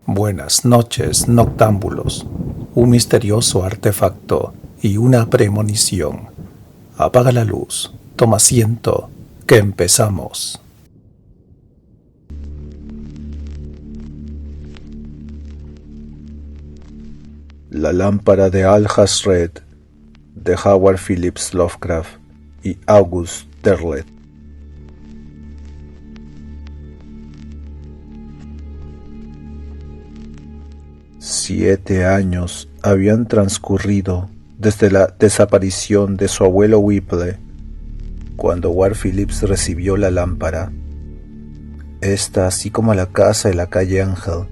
Buenas noches, noctámbulos. Un misterioso artefacto y una premonición. Apaga la luz, toma asiento, que empezamos. La lámpara de Alhazred, de Howard Phillips Lovecraft y August Derleth. Siete años habían transcurrido desde la desaparición de su abuelo Whipple, cuando Ward Phillips recibió la lámpara. Esta, así como la casa de la calle Ángel,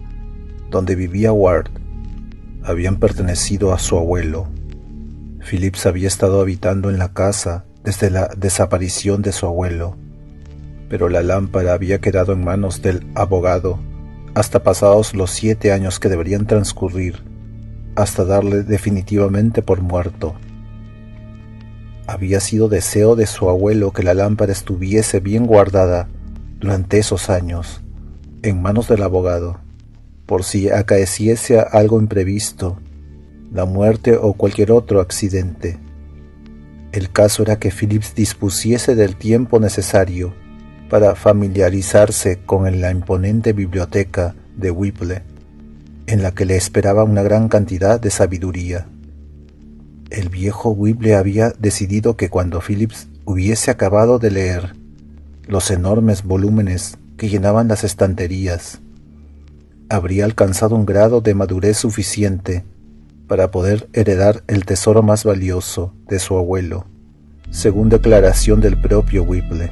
donde vivía Ward, habían pertenecido a su abuelo. Phillips había estado habitando en la casa desde la desaparición de su abuelo, pero la lámpara había quedado en manos del abogado hasta pasados los 7 años que deberían transcurrir hasta darle definitivamente por muerto. Había sido deseo de su abuelo que la lámpara estuviese bien guardada durante esos años, en manos del abogado, por si acaeciese algo imprevisto, la muerte o cualquier otro accidente. El caso era que Phillips dispusiese del tiempo necesario para familiarizarse con la imponente biblioteca de Whipple, en la que le esperaba una gran cantidad de sabiduría. El viejo Whipple había decidido que cuando Phillips hubiese acabado de leer los enormes volúmenes que llenaban las estanterías, habría alcanzado un grado de madurez suficiente para poder heredar el tesoro más valioso de su abuelo, según declaración del propio Whipple.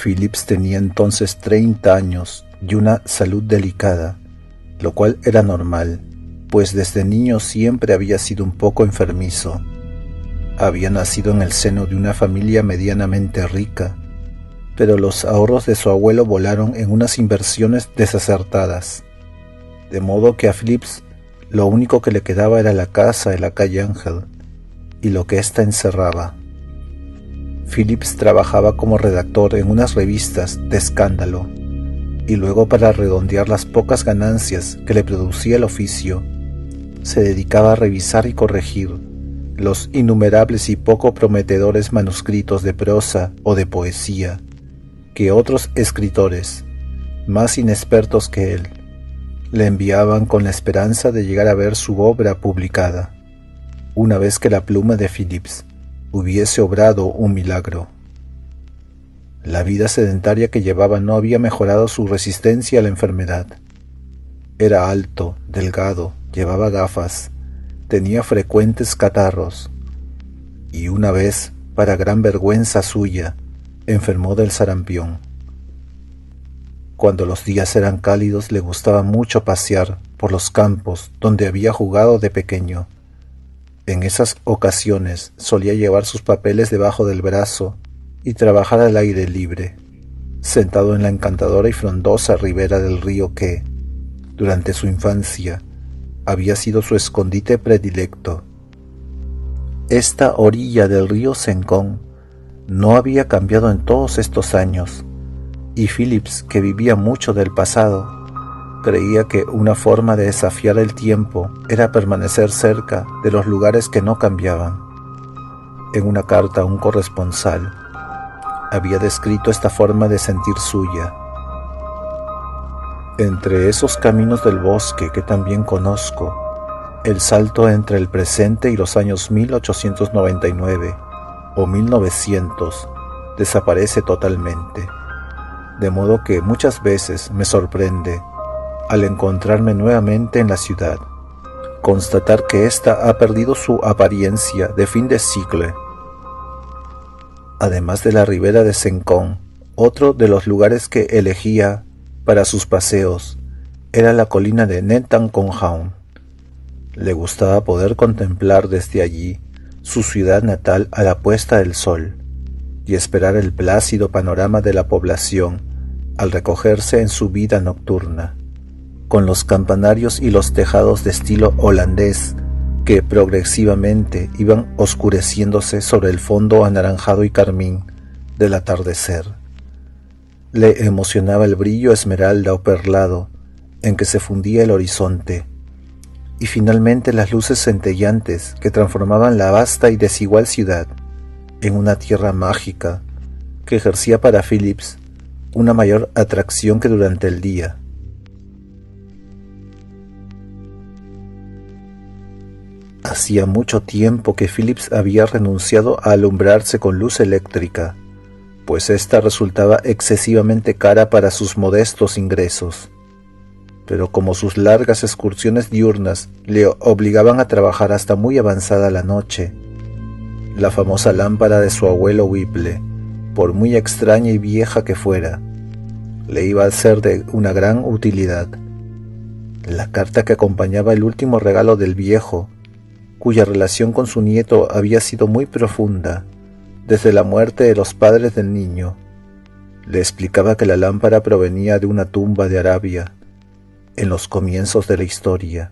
Phillips tenía entonces 30 años y una salud delicada, lo cual era normal, pues desde niño siempre había sido un poco enfermizo. Había nacido en el seno de una familia medianamente rica, pero los ahorros de su abuelo volaron en unas inversiones desacertadas, de modo que a Phillips lo único que le quedaba era la casa de la calle Ángel y lo que ésta encerraba. Phillips trabajaba como redactor en unas revistas de escándalo, y luego, para redondear las pocas ganancias que le producía el oficio, se dedicaba a revisar y corregir los innumerables y poco prometedores manuscritos de prosa o de poesía que otros escritores, más inexpertos que él, le enviaban con la esperanza de llegar a ver su obra publicada, una vez que la pluma de Phillips hubiese obrado un milagro. La vida sedentaria que llevaba no había mejorado su resistencia a la enfermedad. Era alto, delgado, llevaba gafas, tenía frecuentes catarros, y una vez, para gran vergüenza suya, enfermó del sarampión. Cuando los días eran cálidos, le gustaba mucho pasear por los campos donde había jugado de pequeño. En esas ocasiones solía llevar sus papeles debajo del brazo y trabajar al aire libre, sentado en la encantadora y frondosa ribera del río que, durante su infancia, había sido su escondite predilecto. Esta orilla del río Sencón no había cambiado en todos estos años, y Phillips, que vivía mucho del pasado, creía que una forma de desafiar el tiempo era permanecer cerca de los lugares que no cambiaban. En una carta a un corresponsal, había descrito esta forma de sentir suya. Entre esos caminos del bosque que también conozco, el salto entre el presente y los años 1899 o 1900 desaparece totalmente, de modo que muchas veces me sorprende, al encontrarme nuevamente en la ciudad, constatar que ésta ha perdido su apariencia de fin de siglo. Además de la ribera de Sencón, otro de los lugares que elegía para sus paseos era la colina de Netanconhaun. Le gustaba poder contemplar desde allí su ciudad natal a la puesta del sol y esperar el plácido panorama de la población al recogerse en su vida nocturna, con los campanarios y los tejados de estilo holandés que progresivamente iban oscureciéndose sobre el fondo anaranjado y carmín del atardecer. Le emocionaba el brillo esmeralda o perlado en que se fundía el horizonte, y finalmente las luces centellantes que transformaban la vasta y desigual ciudad en una tierra mágica que ejercía para Phillips una mayor atracción que durante el día. Hacía mucho tiempo que Phillips había renunciado a alumbrarse con luz eléctrica, pues ésta resultaba excesivamente cara para sus modestos ingresos. Pero como sus largas excursiones diurnas le obligaban a trabajar hasta muy avanzada la noche, la famosa lámpara de su abuelo Whipple, por muy extraña y vieja que fuera, le iba a ser de una gran utilidad. La carta que acompañaba el último regalo del viejo, cuya relación con su nieto había sido muy profunda desde la muerte de los padres del niño, le explicaba que la lámpara provenía de una tumba de Arabia en los comienzos de la historia.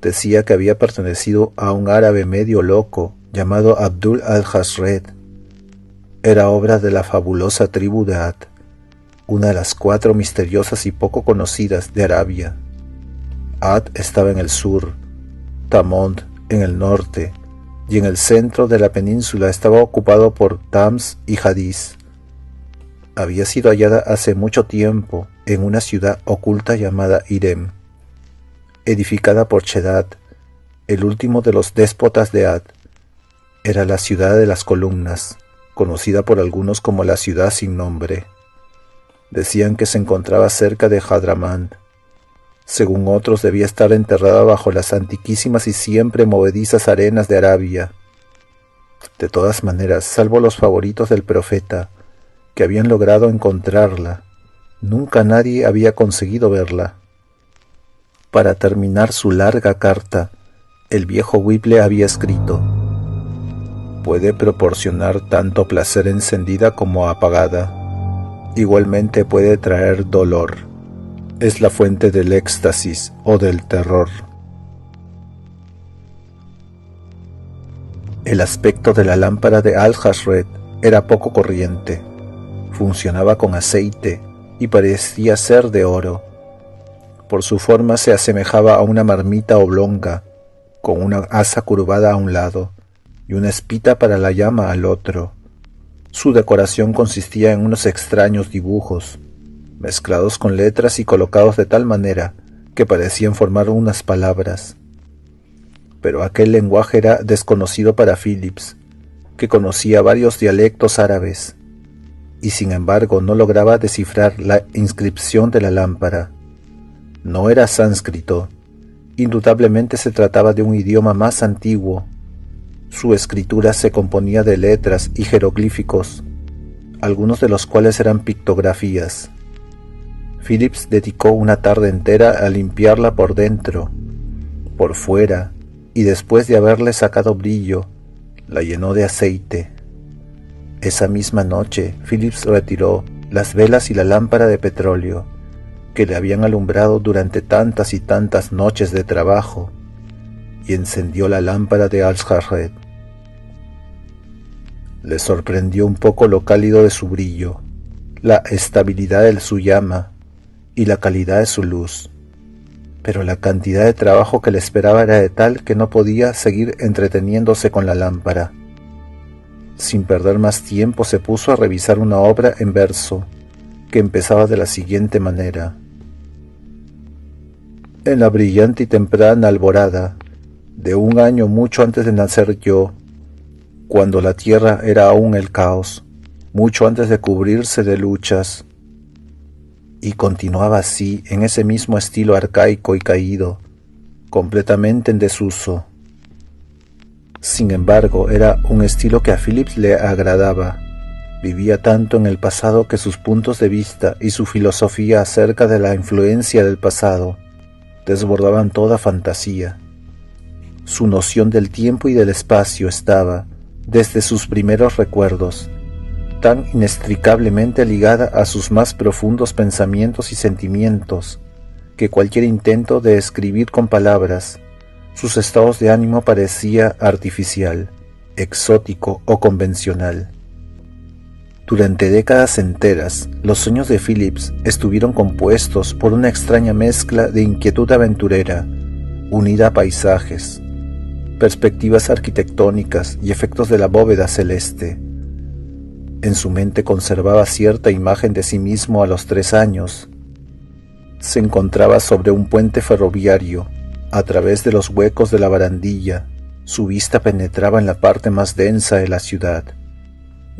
Decía que había pertenecido a un árabe medio loco llamado Abdul al-Jazred. Era obra de la fabulosa tribu de Ad, una de las 4 misteriosas y poco conocidas de Arabia. Ad estaba en el sur, Tamont en el norte, y en el centro de la península estaba ocupado por Tams y Hadís. Había sido hallada hace mucho tiempo en una ciudad oculta llamada Irem, edificada por Shedad, el último de los déspotas de Ad. Era la ciudad de las columnas, conocida por algunos como la ciudad sin nombre. Decían que se encontraba cerca de Hadramand. Según otros, debía estar enterrada bajo las antiquísimas y siempre movedizas arenas de Arabia. De todas maneras, salvo los favoritos del profeta, que habían logrado encontrarla, nunca nadie había conseguido verla. Para terminar su larga carta, el viejo Whipple había escrito: puede proporcionar tanto placer encendida como apagada. Igualmente puede traer dolor. Es la fuente del éxtasis o del terror. El aspecto de la lámpara de Al-Jazred era poco corriente. Funcionaba con aceite y parecía ser de oro. Por su forma se asemejaba a una marmita oblonga, con una asa curvada a un lado y una espita para la llama al otro. Su decoración consistía en unos extraños dibujos, mezclados con letras y colocados de tal manera que parecían formar unas palabras. Pero aquel lenguaje era desconocido para Phillips, que conocía varios dialectos árabes, y sin embargo no lograba descifrar la inscripción de la lámpara. No era sánscrito, indudablemente se trataba de un idioma más antiguo. Su escritura se componía de letras y jeroglíficos, algunos de los cuales eran pictografías. Phillips dedicó una tarde entera a limpiarla por dentro, por fuera, y después de haberle sacado brillo, la llenó de aceite. Esa misma noche, Phillips retiró las velas y la lámpara de petróleo que le habían alumbrado durante tantas y tantas noches de trabajo, y encendió la lámpara de Al-Jazred. Le sorprendió un poco lo cálido de su brillo, la estabilidad de su llama y la calidad de su luz, pero la cantidad de trabajo que le esperaba era de tal que no podía seguir entreteniéndose con la lámpara. Sin perder más tiempo se puso a revisar una obra en verso que empezaba de la siguiente manera: en la brillante y temprana alborada de un año mucho antes de nacer yo, cuando la tierra era aún el caos, mucho antes de cubrirse de luchas. Y continuaba así, en ese mismo estilo arcaico y caído, completamente en desuso. Sin embargo, era un estilo que a Phillips le agradaba. Vivía tanto en el pasado que sus puntos de vista y su filosofía acerca de la influencia del pasado desbordaban toda fantasía. Su noción del tiempo y del espacio estaba, desde sus primeros recuerdos, tan inextricablemente ligada a sus más profundos pensamientos y sentimientos, que cualquier intento de escribir con palabras sus estados de ánimo parecía artificial, exótico o convencional. Durante décadas enteras, los sueños de Phillips estuvieron compuestos por una extraña mezcla de inquietud aventurera, unida a paisajes, perspectivas arquitectónicas y efectos de la bóveda celeste. En su mente conservaba cierta imagen de sí mismo a los 3 años. Se encontraba sobre un puente ferroviario. A través de los huecos de la barandilla, su vista penetraba en la parte más densa de la ciudad,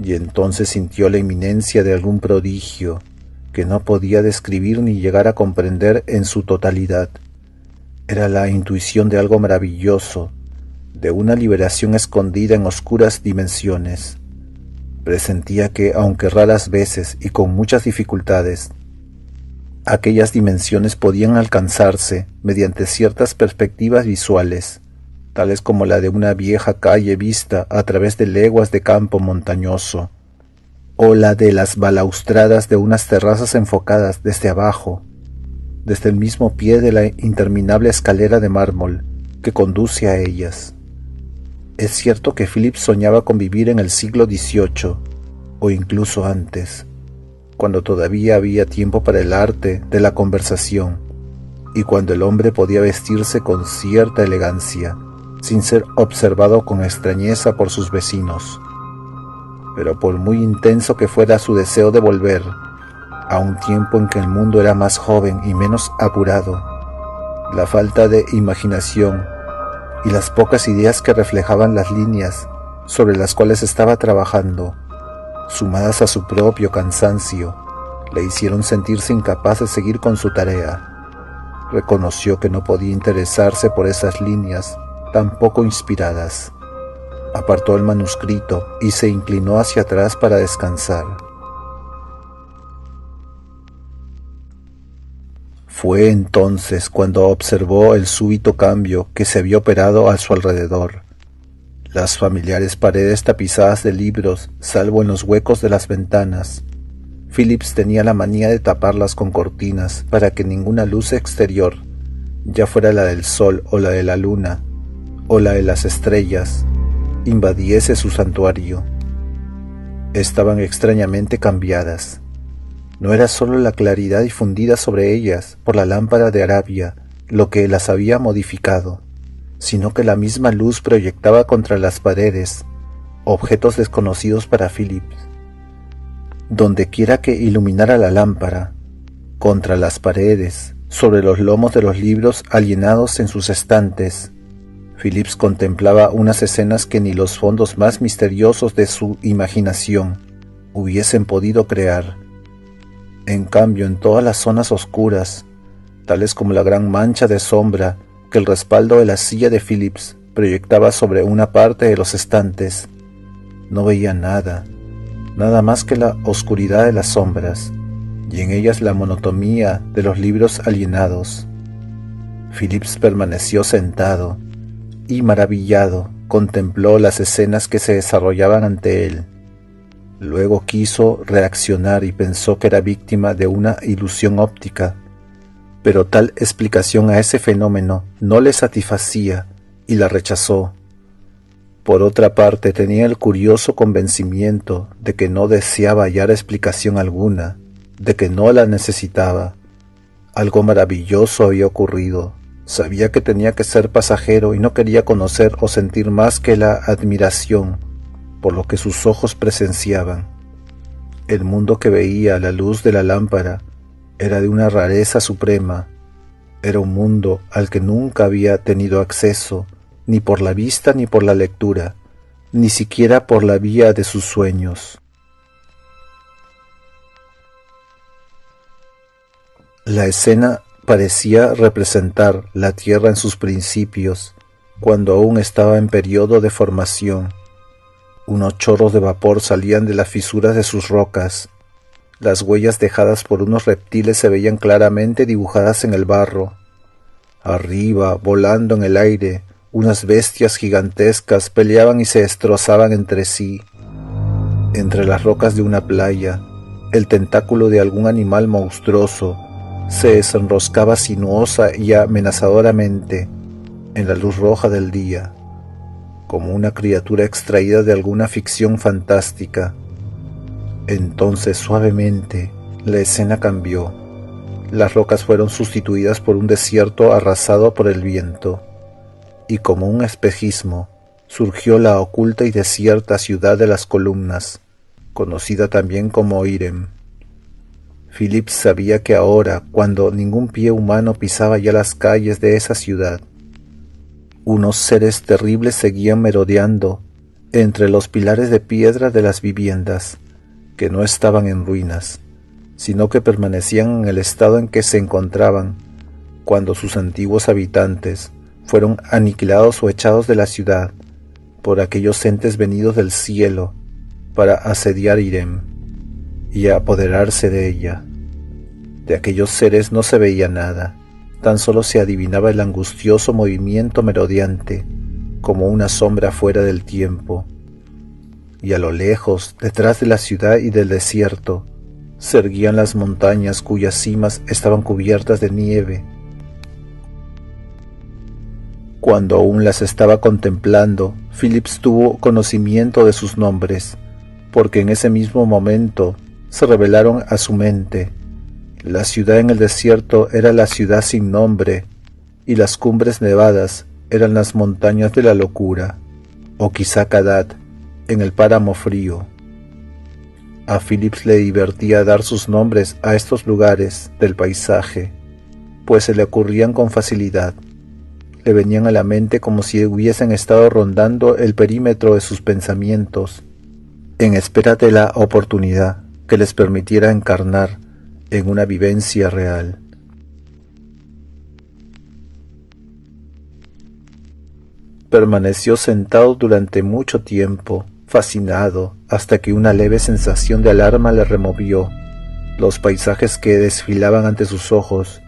y entonces sintió la inminencia de algún prodigio que no podía describir ni llegar a comprender en su totalidad. Era la intuición de algo maravilloso, de una liberación escondida en oscuras dimensiones. Presentía que, aunque raras veces y con muchas dificultades, aquellas dimensiones podían alcanzarse mediante ciertas perspectivas visuales, tales como la de una vieja calle vista a través de leguas de campo montañoso, o la de las balaustradas de unas terrazas enfocadas desde abajo, desde el mismo pie de la interminable escalera de mármol que conduce a ellas. Es cierto que Phillips soñaba con vivir en el siglo XVIII, o incluso antes, cuando todavía había tiempo para el arte de la conversación, y cuando el hombre podía vestirse con cierta elegancia, sin ser observado con extrañeza por sus vecinos. Pero por muy intenso que fuera su deseo de volver, a un tiempo en que el mundo era más joven y menos apurado, la falta de imaginación y las pocas ideas que reflejaban las líneas sobre las cuales estaba trabajando, sumadas a su propio cansancio, le hicieron sentirse incapaz de seguir con su tarea. Reconoció que no podía interesarse por esas líneas tan poco inspiradas. Apartó el manuscrito y se inclinó hacia atrás para descansar. Fue entonces cuando observó el súbito cambio que se había operado a su alrededor. Las familiares paredes tapizadas de libros, salvo en los huecos de las ventanas. Phillips tenía la manía de taparlas con cortinas para que ninguna luz exterior, ya fuera la del sol o la de la luna, o la de las estrellas, invadiese su santuario. Estaban extrañamente cambiadas. No era solo la claridad difundida sobre ellas por la lámpara de Arabia lo que las había modificado, sino que la misma luz proyectaba contra las paredes objetos desconocidos para Phillips. Dondequiera que iluminara la lámpara, contra las paredes, sobre los lomos de los libros alienados en sus estantes, Phillips contemplaba unas escenas que ni los fondos más misteriosos de su imaginación hubiesen podido crear. En cambio, en todas las zonas oscuras, tales como la gran mancha de sombra que el respaldo de la silla de Phillips proyectaba sobre una parte de los estantes, no veía nada más que la oscuridad de las sombras, y en ellas la monotonía de los libros alienados. Phillips permaneció sentado y, maravillado, contempló las escenas que se desarrollaban ante él. Luego quiso reaccionar y pensó que era víctima de una ilusión óptica, pero tal explicación a ese fenómeno no le satisfacía y la rechazó. Por otra parte, tenía el curioso convencimiento de que no deseaba hallar explicación alguna, de que no la necesitaba. Algo maravilloso había ocurrido. Sabía que tenía que ser pasajero y no quería conocer o sentir más que la admiración por lo que sus ojos presenciaban. El mundo que veía a la luz de la lámpara era de una rareza suprema. Era un mundo al que nunca había tenido acceso, ni por la vista ni por la lectura, ni siquiera por la vía de sus sueños. La escena parecía representar la tierra en sus principios, cuando aún estaba en periodo de formación. Unos chorros de vapor salían de las fisuras de sus rocas. Las huellas dejadas por unos reptiles se veían claramente dibujadas en el barro. Arriba, volando en el aire, unas bestias gigantescas peleaban y se destrozaban entre sí. Entre las rocas de una playa, el tentáculo de algún animal monstruoso se desenroscaba sinuosa y amenazadoramente en la luz roja del día, como una criatura extraída de alguna ficción fantástica. Entonces suavemente la escena cambió. Las rocas fueron sustituidas por un desierto arrasado por el viento, y como un espejismo surgió la oculta y desierta ciudad de las columnas, conocida también como Irem. Phillips sabía que ahora, cuando ningún pie humano pisaba ya las calles de esa ciudad, unos seres terribles seguían merodeando entre los pilares de piedra de las viviendas, que no estaban en ruinas, sino que permanecían en el estado en que se encontraban cuando sus antiguos habitantes fueron aniquilados o echados de la ciudad por aquellos entes venidos del cielo para asediar Irem y apoderarse de ella. De aquellos seres no se veía nada, tan solo se adivinaba el angustioso movimiento merodeante, como una sombra fuera del tiempo, y a lo lejos, detrás de la ciudad y del desierto, se erguían las montañas cuyas cimas estaban cubiertas de nieve. Cuando aún las estaba contemplando, Phillips tuvo conocimiento de sus nombres, porque en ese mismo momento se revelaron a su mente. La ciudad en el desierto era la ciudad sin nombre, y las cumbres nevadas eran las montañas de la locura, o quizá Kadad, en el páramo frío. A Phillips le divertía dar sus nombres a estos lugares del paisaje, pues se le ocurrían con facilidad. Le venían a la mente como si hubiesen estado rondando el perímetro de sus pensamientos, en espera de la oportunidad que les permitiera encarnar en una vivencia real. Permaneció sentado durante mucho tiempo, fascinado, hasta que una leve sensación de alarma le removió. Los paisajes que desfilaban ante sus ojos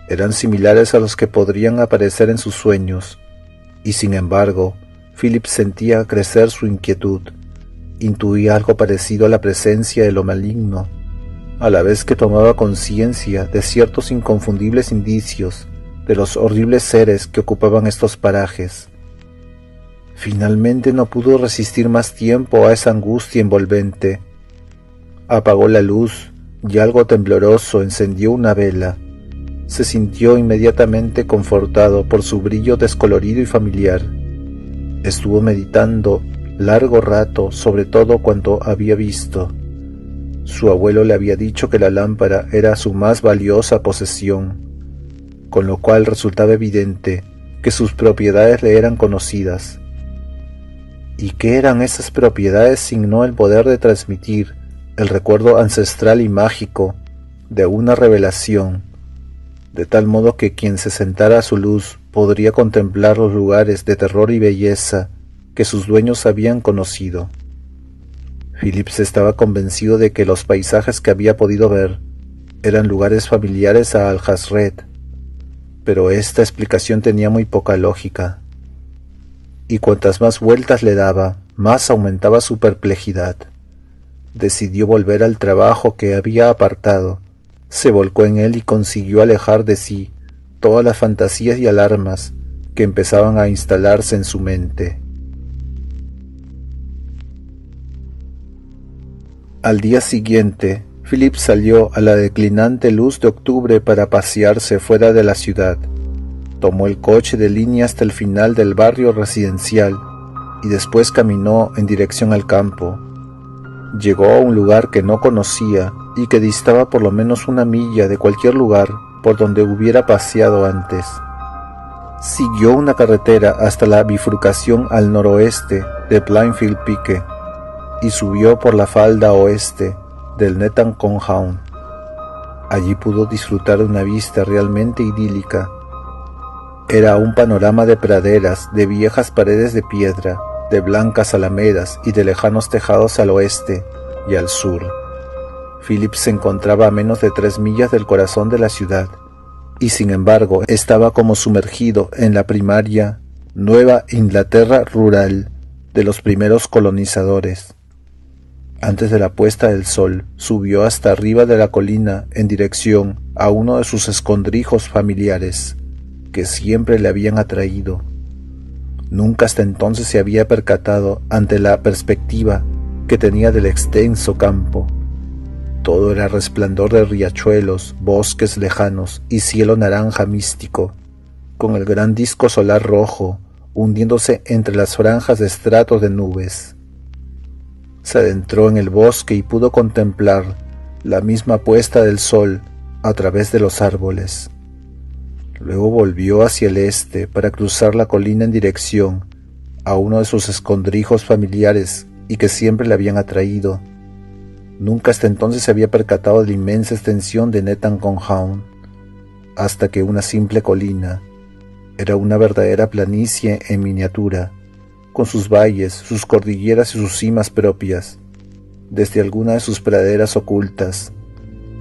eran similares a los que podrían aparecer en sus sueños, y sin embargo, Phillips sentía crecer su inquietud. Intuía algo parecido a la presencia de lo maligno, a la vez que tomaba conciencia de ciertos inconfundibles indicios de los horribles seres que ocupaban estos parajes. Finalmente no pudo resistir más tiempo a esa angustia envolvente. Apagó la luz y algo tembloroso encendió una vela. Se sintió inmediatamente confortado por su brillo descolorido y familiar. Estuvo meditando largo rato sobre todo cuanto había visto. Su abuelo le había dicho que la lámpara era su más valiosa posesión, con lo cual resultaba evidente que sus propiedades le eran conocidas. ¿Y qué eran esas propiedades sino el poder de transmitir el recuerdo ancestral y mágico de una revelación, de tal modo que quien se sentara a su luz podría contemplar los lugares de terror y belleza que sus dueños habían conocido? Phillips estaba convencido de que los paisajes que había podido ver eran lugares familiares a Alhazred, pero esta explicación tenía muy poca lógica, y cuantas más vueltas le daba, más aumentaba su perplejidad. Decidió volver al trabajo que había apartado, se volcó en él y consiguió alejar de sí todas las fantasías y alarmas que empezaban a instalarse en su mente. Al día siguiente, Phillips salió a la declinante luz de octubre para pasearse fuera de la ciudad. Tomó el coche de línea hasta el final del barrio residencial y después caminó en dirección al campo. Llegó a un lugar que no conocía y que distaba por lo menos 1 milla de cualquier lugar por donde hubiera paseado antes. Siguió una carretera hasta la bifurcación al noroeste de Plainfield Pike y subió por la falda oeste del Netan Compound. Allí pudo disfrutar de una vista realmente idílica. Era un panorama de praderas, de viejas paredes de piedra, de blancas alamedas y de lejanos tejados al oeste y al sur. Phillips se encontraba a menos de 3 millas del corazón de la ciudad, y sin embargo estaba como sumergido en la primaria Nueva Inglaterra rural de los primeros colonizadores. Antes de la puesta del sol, subió hasta arriba de la colina en dirección a uno de sus escondrijos familiares, que siempre le habían atraído. Nunca hasta entonces se había percatado ante la perspectiva que tenía del extenso campo, Todo era resplandor de riachuelos, bosques lejanos y cielo naranja místico, con el gran disco solar rojo hundiéndose entre las franjas de estratos de nubes. Se adentró en el bosque y pudo contemplar la misma puesta del sol a través de los árboles. Luego volvió hacia el este para cruzar la colina en dirección a uno de sus escondrijos familiares y que siempre le habían atraído. Nunca hasta entonces se había percatado de la inmensa extensión de Netan Compound, hasta que una simple colina era una verdadera planicie en miniatura, con sus valles, sus cordilleras y sus cimas propias, desde alguna de sus praderas ocultas,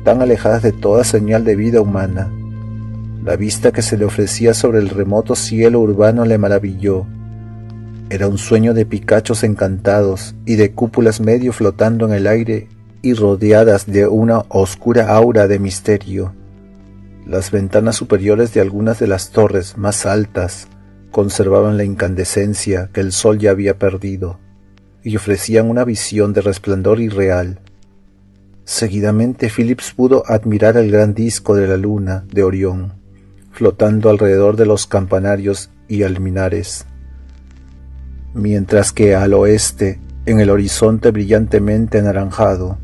tan alejadas de toda señal de vida humana. La vista que se le ofrecía sobre el remoto cielo urbano le maravilló. Era un sueño de picachos encantados y de cúpulas medio flotando en el aire y rodeadas de una oscura aura de misterio. Las ventanas superiores de algunas de las torres más altas conservaban la incandescencia que el sol ya había perdido y ofrecían una visión de resplandor irreal. Seguidamente Phillips pudo admirar el gran disco de la luna de Orión, flotando alrededor de los campanarios y alminares, mientras que al oeste, en el horizonte brillantemente anaranjado,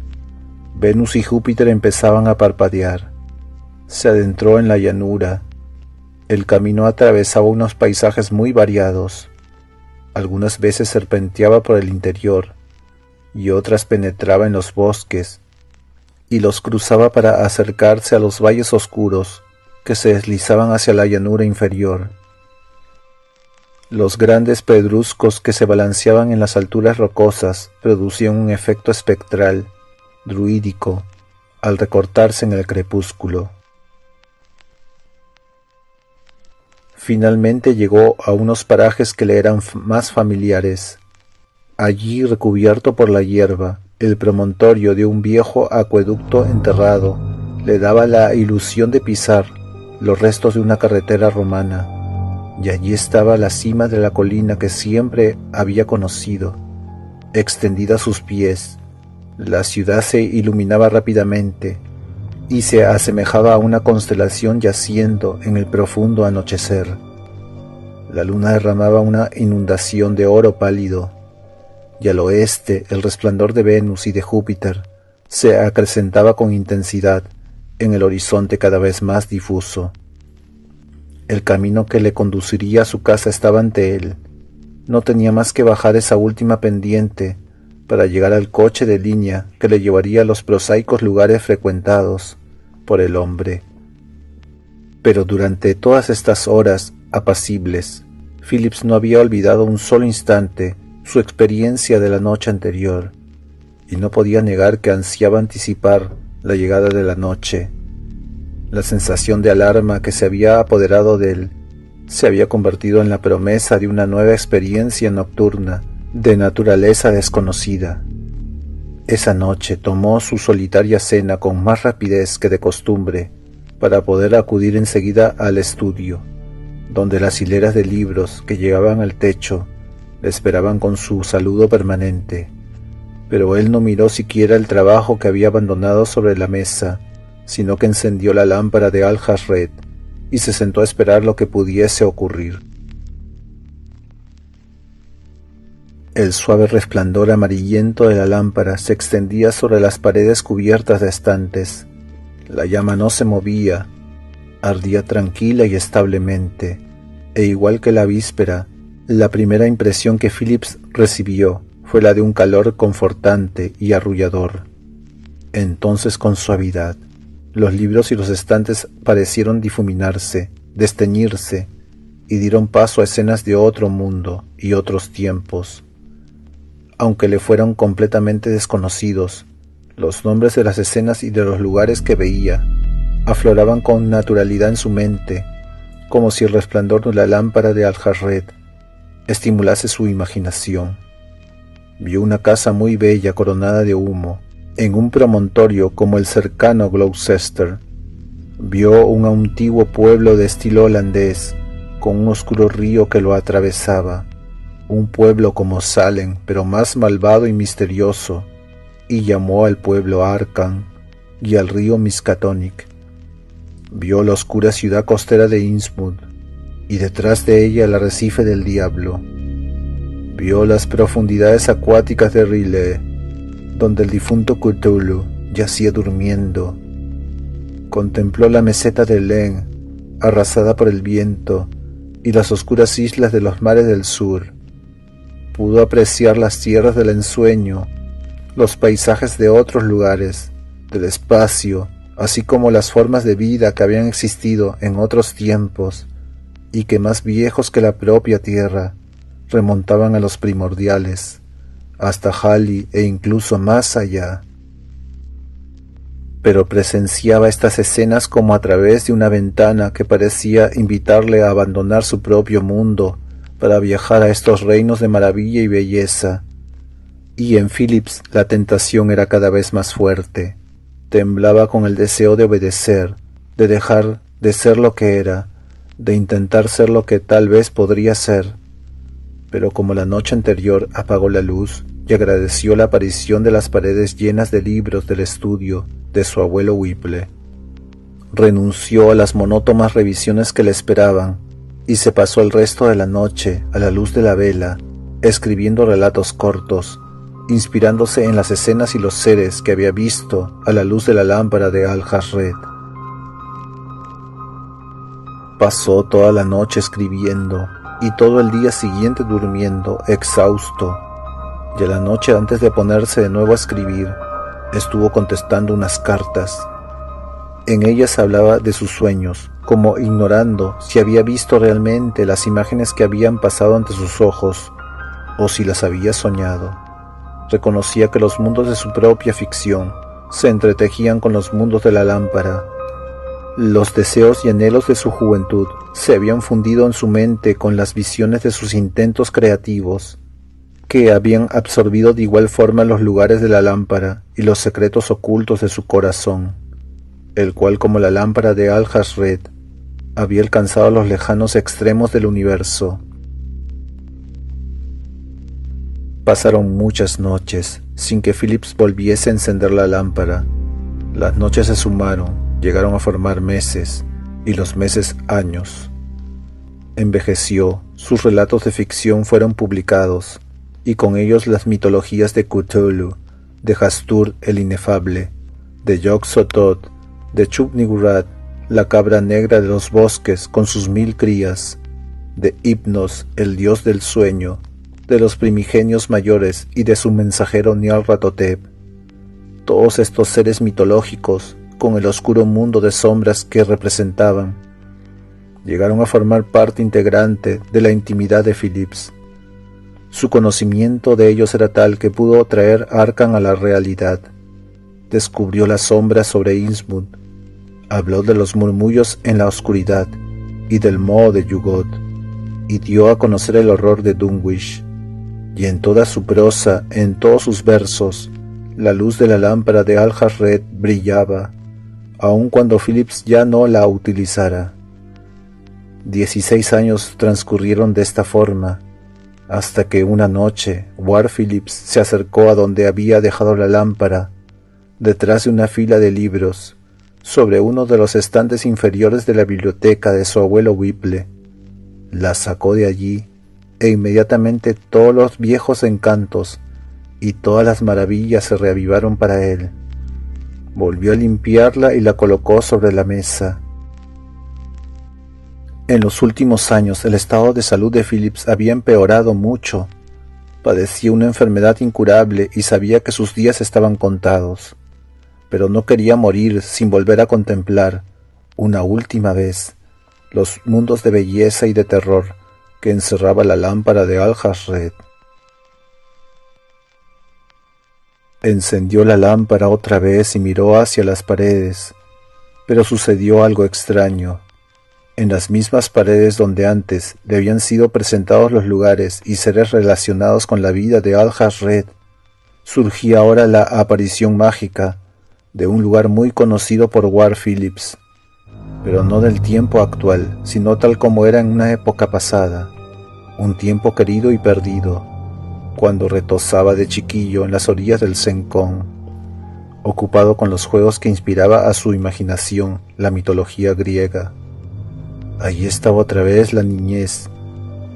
Venus y Júpiter empezaban a parpadear. Se adentró en la llanura. El camino atravesaba unos paisajes muy variados. Algunas veces serpenteaba por el interior y otras penetraba en los bosques y los cruzaba para acercarse a los valles oscuros que se deslizaban hacia la llanura inferior. Los grandes pedruscos que se balanceaban en las alturas rocosas producían un efecto espectral, druídico, al recortarse en el crepúsculo. Finalmente llegó a unos parajes que le eran más familiares. Allí, recubierto por la hierba, el promontorio de un viejo acueducto enterrado le daba la ilusión de pisar los restos de una carretera romana, y allí estaba la cima de la colina que siempre había conocido, extendida a sus pies. La ciudad se iluminaba rápidamente y se asemejaba a una constelación yaciendo en el profundo anochecer. La luna derramaba una inundación de oro pálido, y al oeste el resplandor de Venus y de Júpiter se acrecentaba con intensidad en el horizonte cada vez más difuso. El camino que le conduciría a su casa estaba ante él. No tenía más que bajar esa última pendiente para llegar al coche de línea que le llevaría a los prosaicos lugares frecuentados por el hombre. Pero durante todas estas horas apacibles, Phillips no había olvidado un solo instante su experiencia de la noche anterior, y no podía negar que ansiaba anticipar la llegada de la noche. La sensación de alarma que se había apoderado de él se había convertido en la promesa de una nueva experiencia nocturna de naturaleza desconocida. Esa noche tomó su solitaria cena con más rapidez que de costumbre para poder acudir enseguida al estudio, donde las hileras de libros que llegaban al techo le esperaban con su saludo permanente. Pero él no miró siquiera el trabajo que había abandonado sobre la mesa, sino que encendió la lámpara de Al-Jazred y se sentó a esperar lo que pudiese ocurrir. El suave resplandor amarillento de la lámpara se extendía sobre las paredes cubiertas de estantes. La llama no se movía, ardía tranquila y establemente, e igual que la víspera, la primera impresión que Phillips recibió fue la de un calor confortante y arrullador. Entonces, con suavidad, los libros y los estantes parecieron difuminarse, desteñirse, y dieron paso a escenas de otro mundo y otros tiempos. Aunque le fueran completamente desconocidos, los nombres de las escenas y de los lugares que veía afloraban con naturalidad en su mente, como si el resplandor de la lámpara de Al-Jazred estimulase su imaginación. Vio una casa muy bella coronada de humo, en un promontorio como el cercano Gloucester. Vio un antiguo pueblo de estilo holandés, con un oscuro río que lo atravesaba, un pueblo como Salem, pero más malvado y misterioso, y llamó al pueblo Arkham, y al río Miskatonic. Vio la oscura ciudad costera de Innsmouth y detrás de ella el arrecife del diablo. Vio las profundidades acuáticas de R'lyeh, donde el difunto Cthulhu yacía durmiendo. Contempló la meseta de Len, arrasada por el viento, y las oscuras islas de los mares del sur. Pudo apreciar las tierras del ensueño, los paisajes de otros lugares, del espacio, así como las formas de vida que habían existido en otros tiempos, y que más viejos que la propia Tierra, remontaban a los primordiales, hasta Halley e incluso más allá. Pero presenciaba estas escenas como a través de una ventana que parecía invitarle a abandonar su propio mundo para viajar a estos reinos de maravilla y belleza. Y en Phillips la tentación era cada vez más fuerte. Temblaba con el deseo de obedecer, de dejar de ser lo que era, de intentar ser lo que tal vez podría ser. Pero como la noche anterior apagó la luz y agradeció la aparición de las paredes llenas de libros del estudio de su abuelo Whipple, renunció a las monótonas revisiones que le esperaban y se pasó el resto de la noche a la luz de la vela, escribiendo relatos cortos, inspirándose en las escenas y los seres que había visto a la luz de la lámpara de Alhazred. Pasó toda la noche escribiendo y todo el día siguiente durmiendo, exhausto, y a la noche antes de ponerse de nuevo a escribir, estuvo contestando unas cartas. En ellas hablaba de sus sueños, como ignorando si había visto realmente las imágenes que habían pasado ante sus ojos, o si las había soñado. Reconocía que los mundos de su propia ficción se entretejían con los mundos de la lámpara. Los deseos y anhelos de su juventud se habían fundido en su mente con las visiones de sus intentos creativos, que habían absorbido de igual forma los lugares de la lámpara y los secretos ocultos de su corazón, el cual, como la lámpara de Alhazred, había alcanzado los lejanos extremos del universo. Pasaron muchas noches sin que Phillips volviese a encender la lámpara. Las noches se sumaron, llegaron a formar meses, y los meses años. Envejeció, sus relatos de ficción fueron publicados, y con ellos las mitologías de Cthulhu, de Hastur el Inefable, de Yog-Sothoth, de Chub-Niggurath, la cabra negra de los bosques con sus 1000 crías, de Hypnos, el dios del sueño, de los primigenios mayores y de su mensajero Nyarlathotep. Todos estos seres mitológicos, con el oscuro mundo de sombras que representaban, llegaron a formar parte integrante de la intimidad de Phillips. Su conocimiento de ellos era tal que pudo traer a Arkham a la realidad. Descubrió las sombras sobre Innsmouth, habló de los murmullos en la oscuridad y del moho de Yugoth, y dio a conocer el horror de Dunwich. Y en toda su prosa, en todos sus versos, la luz de la lámpara de Alhazred brillaba, aun cuando Phillips ya no la utilizara. 16 años transcurrieron de esta forma, hasta que una noche Ward Phillips se acercó a donde había dejado la lámpara, detrás de una fila de libros, sobre uno de los estantes inferiores de la biblioteca de su abuelo Whipple. La sacó de allí, e inmediatamente todos los viejos encantos y todas las maravillas se reavivaron para él. Volvió a limpiarla y la colocó sobre la mesa. En los últimos años el estado de salud de Phillips había empeorado mucho. Padecía una enfermedad incurable y sabía que sus días estaban contados, pero no quería morir sin volver a contemplar, una última vez, los mundos de belleza y de terror que encerraba la lámpara de Alhazred. Encendió la lámpara otra vez y miró hacia las paredes, pero sucedió algo extraño. En las mismas paredes donde antes le habían sido presentados los lugares y seres relacionados con la vida de Alhazred, surgía ahora la aparición mágica de un lugar muy conocido por Ward Phillips, pero no del tiempo actual, sino tal como era en una época pasada, un tiempo querido y perdido, cuando retozaba de chiquillo en las orillas del Sencón. ocupado con los juegos que inspiraba a su imaginación la mitología griega. Allí estaba otra vez la niñez.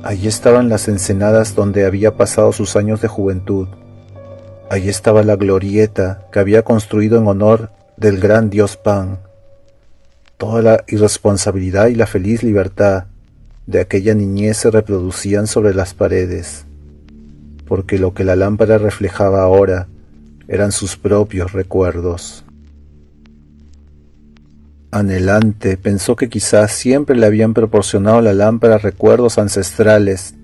Allí estaban las ensenadas donde había pasado sus años de juventud. Allí estaba la glorieta que había construido en honor del gran dios Pan. Toda la irresponsabilidad y la feliz libertad de aquella niñez se reproducían sobre las paredes, porque lo que la lámpara reflejaba ahora eran sus propios recuerdos. Anhelante, pensó que quizás siempre le habían proporcionado la lámpara recuerdos ancestrales,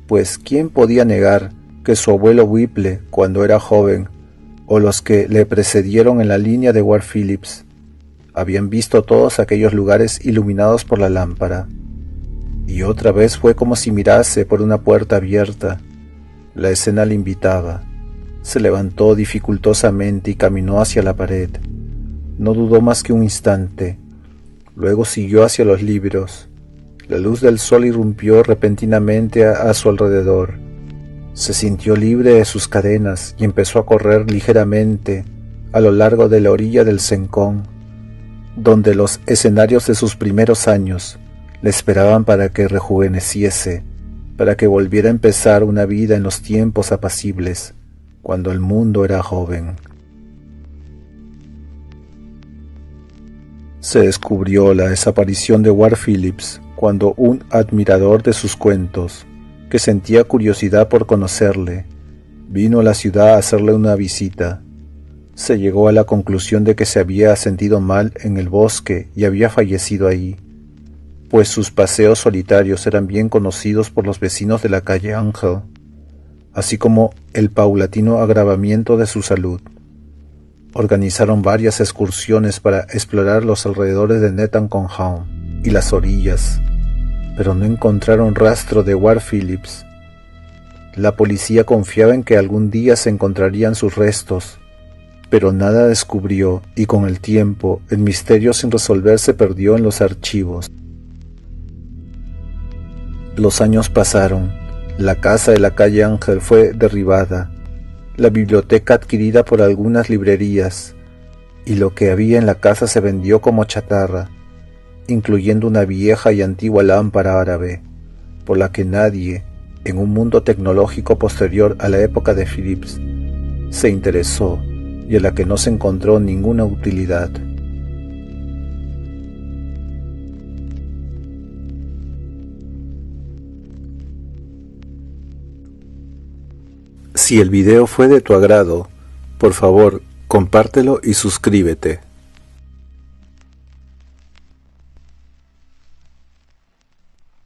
pues ¿quién podía negar que su abuelo Whipple, cuando era joven, o los que le precedieron en la línea de Ward Phillips, habían visto todos aquellos lugares iluminados por la lámpara? Y otra vez fue como si mirase por una puerta abierta. La escena le invitaba. Se levantó dificultosamente y caminó hacia la pared. No dudó más que un instante. Luego siguió hacia los libros. La luz del sol irrumpió repentinamente a su alrededor. Se sintió libre de sus cadenas y empezó a correr ligeramente a lo largo de la orilla del Sencón, donde los escenarios de sus primeros años le esperaban para que rejuveneciese, para que volviera a empezar una vida en los tiempos apacibles, cuando el mundo era joven. Se descubrió la desaparición de Ward Phillips cuando un admirador de sus cuentos, que sentía curiosidad por conocerle, vino a la ciudad a hacerle una visita. Se llegó a la conclusión de que se había sentido mal en el bosque y había fallecido ahí, pues sus paseos solitarios eran bien conocidos por los vecinos de la calle Ángel, así como el paulatino agravamiento de su salud. Organizaron varias excursiones para explorar los alrededores de Nether Compound y las orillas, pero no encontraron rastro de Ward Phillips. La policía confiaba en que algún día se encontrarían sus restos, pero nada descubrió y con el tiempo el misterio sin resolver se perdió en los archivos. Los años pasaron, la casa de la calle Ángel fue derribada, la biblioteca adquirida por algunas librerías, y lo que había en la casa se vendió como chatarra, incluyendo una vieja y antigua lámpara árabe, por la que nadie, en un mundo tecnológico posterior a la época de Phillips, se interesó y en la que no se encontró ninguna utilidad. Si el video fue de tu agrado, por favor, compártelo y suscríbete.